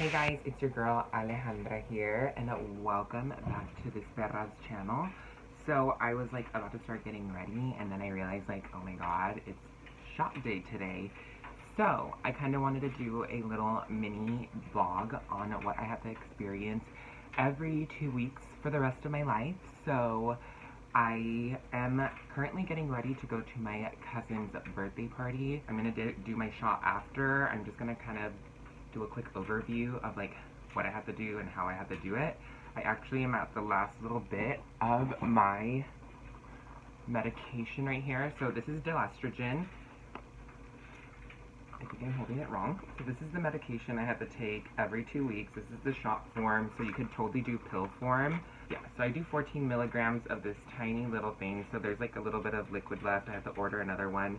Hey guys, it's your girl Alejandra here, and welcome back to this Perra's channel. So I was like about to start getting ready, and then I realized like, oh my god, it's shop day today. So I kind of wanted to do a little mini vlog on what I have to experience every 2 weeks for the rest of my life. So I am currently getting ready to go to my cousin's birthday party. I'm gonna do my shot after. I'm just gonna kind of do a quick overview of like what I have to do and how I have to do it. I actually am at the last little bit of my medication right here. So this is Estrogen. I think I'm holding it wrong. So this is the medication I have to take every 2 weeks. This is the shot form, so you could totally do pill form. Yeah, so I do 14 milligrams of this tiny little thing. So there's like a little bit of liquid left. I have to order another one.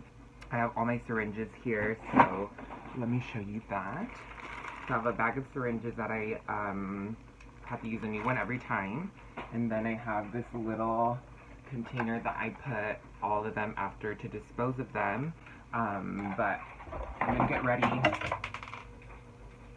I have all my syringes here, so let me show you that. So I have a bag of syringes that I have to use a new one every time. And then I have this little container that I put all of them after to dispose of them. But I'm going to get ready.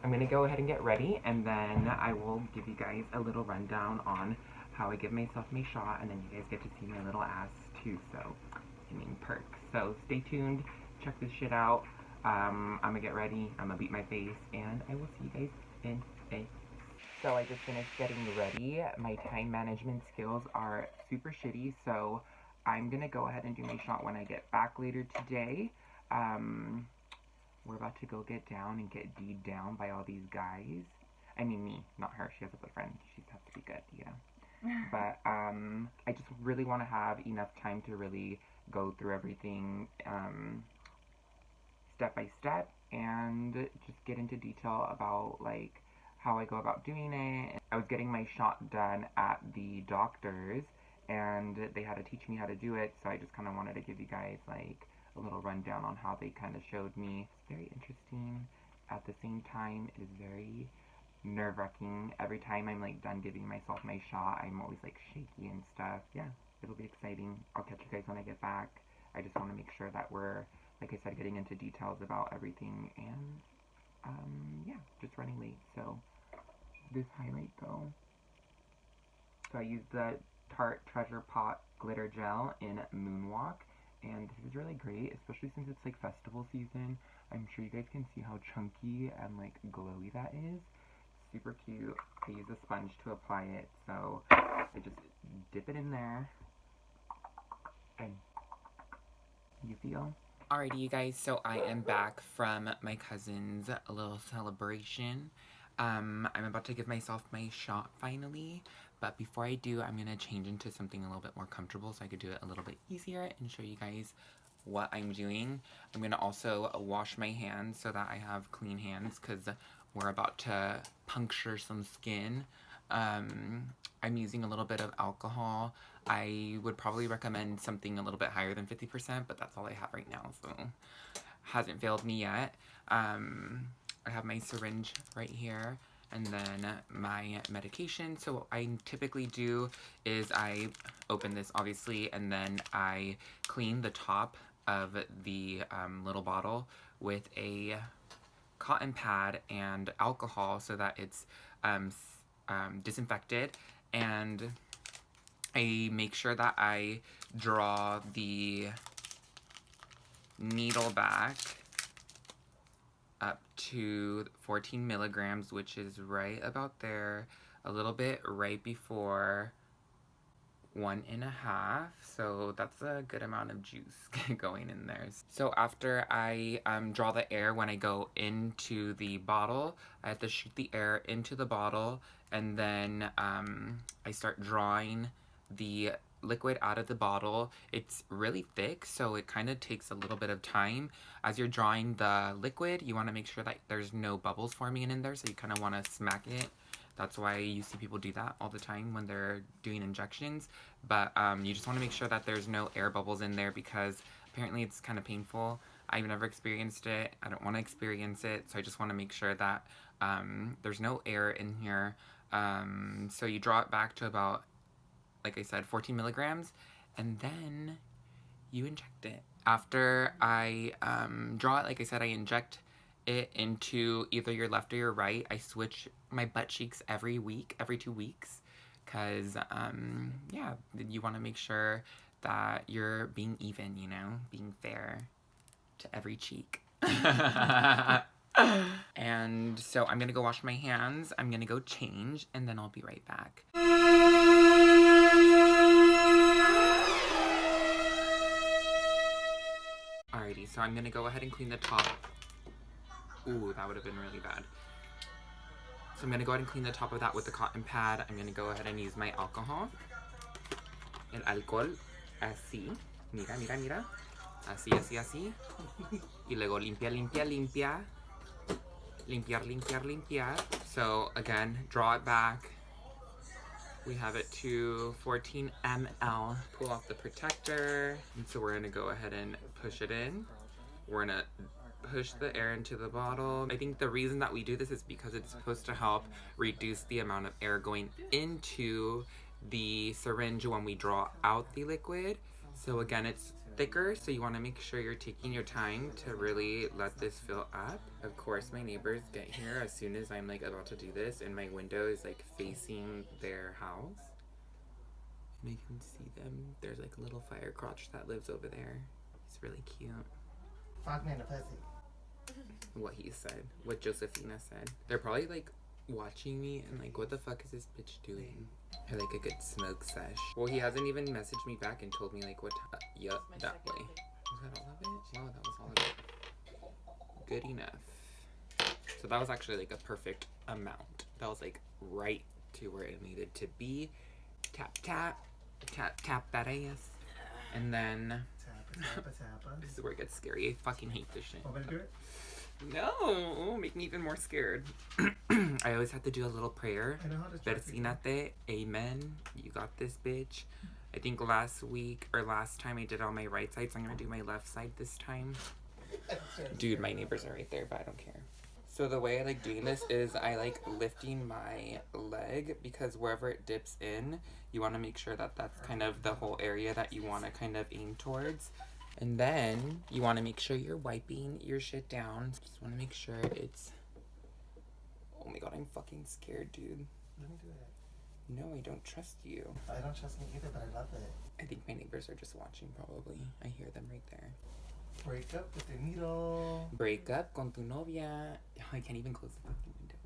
I'm going to go ahead and get ready, and then I will give you guys a little rundown on how I give myself my shot, and then you guys get to see my little ass too, so, I mean, perks. So stay tuned, check this shit out. I'm gonna get ready, I'm gonna beat my face, and I will see you guys in a... So I just finished getting ready. My time management skills are super shitty, so I'm gonna go ahead and do my shot when I get back later today. We're about to go get down and get D'd down by all these guys. I mean me, not her. She has a boyfriend. She has to be good, you know. But I just really want to have enough time to really go through everything step by step and just get into detail about like how I go about doing it. I was getting my shot done at the doctor's, and they had to teach me how to do it, so I just kind of wanted to give you guys like a little rundown on how they kind of showed me. It's very interesting. At the same time, it is very nerve-wracking. Every time I'm like done giving myself my shot, I'm always like shaky and stuff. Yeah, it'll be exciting. I'll catch you guys when I get back. I just want to make sure that we're, like I said, getting into details about everything, and yeah, just running late. So this highlight though. So I used the Tarte Treasure Pot Glitter Gel in Moonwalk, and this is really great, especially since it's like festival season. I'm sure you guys can see how chunky and like glowy that is. Super cute. I use a sponge to apply it, so I just dip it in there, and you feel? Alrighty, you guys, so I am back from my cousin's little celebration. I'm about to give myself my shot finally, but before I do, I'm going to change into something a little bit more comfortable so I could do it a little bit easier and show you guys what I'm doing. I'm going to also wash my hands so that I have clean hands because we're about to puncture some skin. I'm using a little bit of alcohol. I would probably recommend something a little bit higher than 50%, but that's all I have right now, so hasn't failed me yet. I have my syringe right here, and then my medication. So what I typically do is I open this, obviously, and then I clean the top of the little bottle with a cotton pad and alcohol so that it's disinfected, and I make sure that I draw the needle back up to 14 milligrams, which is right about there, a little bit right before 1.5, so that's a good amount of juice going in there. So after I draw the air when I go into the bottle, I have to shoot the air into the bottle, and then I start drawing the liquid out of the bottle. It's really thick, so it kind of takes a little bit of time. As you're drawing the liquid, you want to make sure that there's no bubbles forming in there, so you kind of want to smack it. That's why you see people do that all the time when they're doing injections. But you just want to make sure that there's no air bubbles in there because apparently it's kind of painful. I've never experienced it. I don't want to experience it, so I just want to make sure that there's no air in here. So you draw it back to about, like I said, 14 milligrams, and then you inject it. After I draw it, like I said, I inject it into either your left or your right. I switch my butt cheeks every week, every 2 weeks, because, yeah, you want to make sure that you're being even, you know, being fair to every cheek. And so I'm gonna go wash my hands, I'm gonna go change, and then I'll be right back. Alrighty, so I'm gonna go ahead and clean the top. Ooh, that would have been really bad. So I'm gonna go ahead and clean the top of that with the cotton pad. I'm gonna go ahead and use my alcohol. El alcohol, así. Mira, mira, mira. Así, así, así. Y luego limpia, limpia, limpia. Limpiar, limpiar, limpiar. So again, draw it back. We have it to 14 ml. Pull off the protector. And so we're gonna go ahead and push it in. We're gonna push the air into the bottle. I think the reason that we do this is because it's supposed to help reduce the amount of air going into the syringe when we draw out the liquid. So again, it's thicker, so you want to make sure you're taking your time to really let this fill up. Of course, my neighbors get here as soon as I'm like about to do this, and my window is like facing their house. And I can see them. There's like a little fire crotch that lives over there. It's really cute. Fuck man, a pussy. What he said, what Josephina said. They're probably like watching me and like, what the fuck is this bitch doing? I like a good smoke sesh. Well, he hasn't even messaged me back and told me like what yup, that way. Was that all of it? Wow, that was all of it. Good enough. So that was actually like a perfect amount. That was like right to where it needed to be. Tap, tap, tap, tap that ass. And then this is where it gets scary. I fucking hate this shit. Want me to do it? No, make me even more scared. I always have to do a little prayer. I know how to track people. Persinate, amen. You got this, bitch. I think last week or last time I did all my right side, so I'm gonna do my left side this time. Dude, my neighbors are right there, but I don't care. So the way I like doing this is I like lifting my leg, because wherever it dips in, you want to make sure that that's kind of the whole area that you want to kind of aim towards. And then you want to make sure you're wiping your shit down. Just want to make sure it's... Oh my god, I'm fucking scared, dude. Let me do it. No, I don't trust you. I don't trust me either, but I love it. I think my neighbors are just watching, probably. I hear them right there. Break up with the needle. Break up con tu novia. I can't even close the fucking window.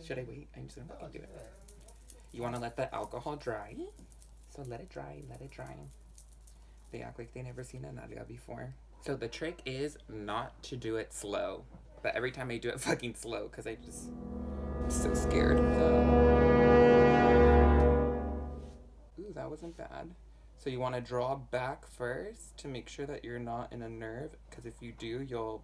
Should I wait? I'm just gonna fucking do it. You want to let the alcohol dry? So let it dry, let it dry. They act like they never seen a nalga before. So the trick is not to do it slow. But every time I do it fucking slow, because I'm so scared. Ooh, that wasn't bad. So you want to draw back first to make sure that you're not in a nerve, because if you do, you'll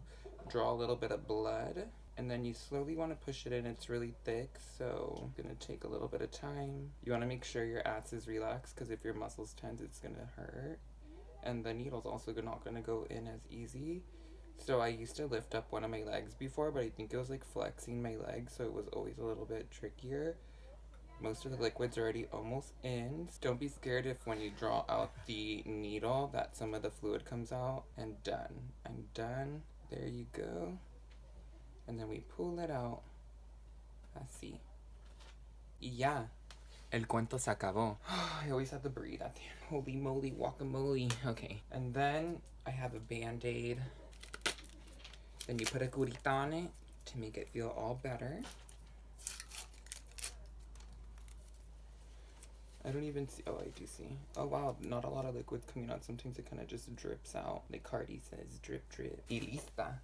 draw a little bit of blood. And then you slowly want to push it in. It's really thick, so it's going to take a little bit of time. You want to make sure your ass is relaxed, because if your muscles tense, it's going to hurt. And the needle's also not going to go in as easy. So I used to lift up one of my legs before, but I think it was like flexing my leg, so it was always a little bit trickier. Most of the liquid's already almost in. Don't be scared if when you draw out the needle that some of the fluid comes out. And done. I'm done. There you go. And then we pull it out. Así. Y ya. El cuento se acabó. I always have to breathe at the end. Holy moly, guacamole. Okay. And then I have a Band-Aid. Then you put a curita on it to make it feel all better. I don't even see. Oh, I do see. Oh, wow. Not a lot of liquid coming out. Sometimes it kind of just drips out. Like Cardi says, drip, drip. Y lista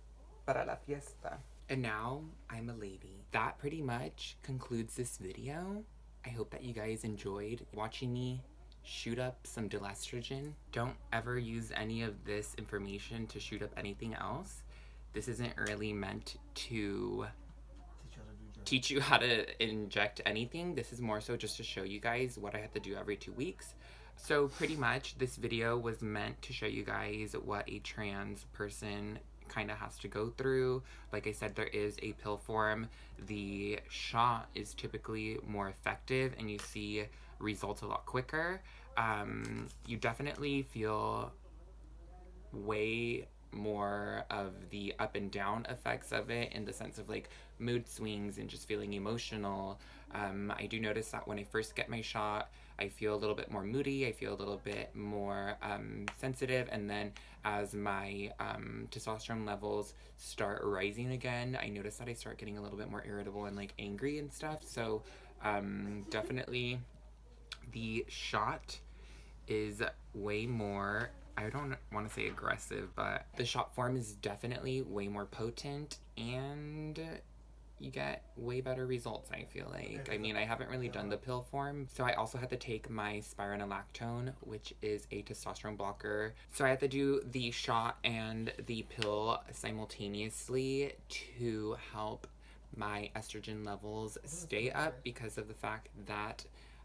para la fiesta. And now I'm a lady. That pretty much concludes this video. I hope that you guys enjoyed watching me shoot up some Estrogen. Don't ever use any of this information to shoot up anything else. This isn't really meant to teach you how to inject anything. This is more so just to show you guys what I have to do every 2 weeks. So pretty much this video was meant to show you guys what a trans person kind of has to go through. Like I said, there is a pill form. The shot is typically more effective and you see results a lot quicker. You definitely feel way more of the up and down effects of it, in the sense of like mood swings and just feeling emotional. I do notice that when I first get my shot, I feel a little bit more moody, I feel a little bit more sensitive, and then as my testosterone levels start rising again, I notice that I start getting a little bit more irritable and like angry and stuff. So definitely the shot is way more, I don't want to say aggressive, but the shot form is definitely way more potent, and you get way better results, I feel like. I mean, I haven't really done the pill form, so I also had to take my spironolactone, which is a testosterone blocker. So I had to do the shot and the pill simultaneously to help my estrogen levels stay up, because of the fact that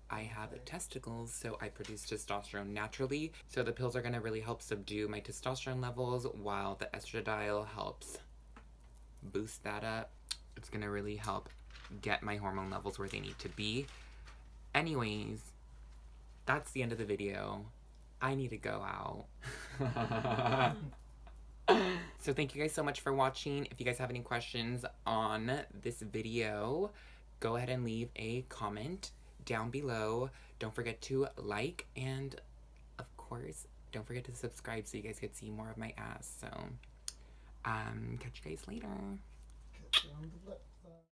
I have testicles, so I produce testosterone naturally. So the pills are going to really help subdue my testosterone levels, while the estradiol helps boost that up. It's going to really help get my hormone levels where they need to be. Anyways, that's the end of the video. I need to go out. So thank you guys so much for watching. If you guys have any questions on this video, go ahead and leave a comment down below. Don't forget to like, and of course, don't forget to subscribe so you guys can see more of my ass. So, catch you guys later. Catch you on the flip side.